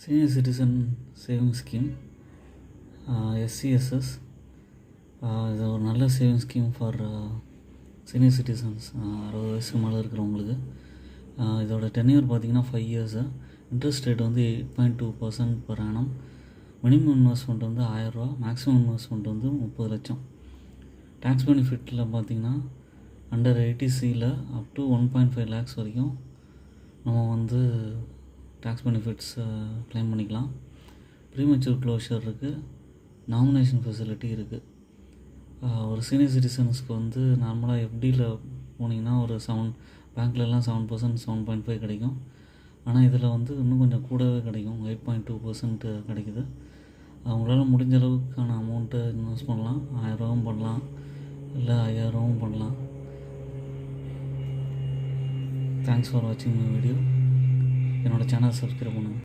Senior citizen saving scheme SCSS. இது ஒரு நல்ல saving scheme for senior citizens, 60 வயசுக்கு மேலே இருக்கிறவங்களுக்கு. இதோட டென்யூர் பார்த்திங்கன்னா 5 இயர்ஸு. இன்ட்ரெஸ்ட் ரேட் வந்து 8.2% per annum. மினிமம் இன்வெஸ்ட்மெண்ட் வந்து 1000 ரூபா, மேக்ஸிமம் இன்வெஸ்ட்மெண்ட் வந்து 30 லட்சம். டேக்ஸ் பெனிஃபிட்டில் பார்த்திங்கன்னா அண்டர் 80Cயில் அப் டு 1.5 lakhs வரைக்கும் நம்ம வந்து டேக்ஸ் பெனிஃபிட்ஸ் க்ளைம் பண்ணிக்கலாம். ப்ரீமெச்சூர் க்ளோஷர் இருக்குது, நாமினேஷன் ஃபெசிலிட்டி இருக்குது. ஒரு சீனியர் சிட்டிசன்ஸ்க்கு வந்து நார்மலாக FDயில் போனீங்கன்னா ஒரு பேங்க்லலாம் 7%, 7.5 கிடைக்கும். ஆனால் இதில் வந்து இன்னும் கொஞ்சம் கூடவே கிடைக்கும், 8.2% கிடைக்குது. அவங்களால முடிஞ்ச அளவுக்கான அமௌண்ட்டை இன்வெஸ்ட் பண்ணலாம். 1000 ரூபாவும் பண்ணலாம், இல்லை 5000 ரூபாவும் பண்ணலாம். தேங்க்ஸ் ஃபார் வாட்சிங் மை வீடியோ. என்னோடய சேனல் சப்ஸ்கிரைப் பண்ணுங்கள்.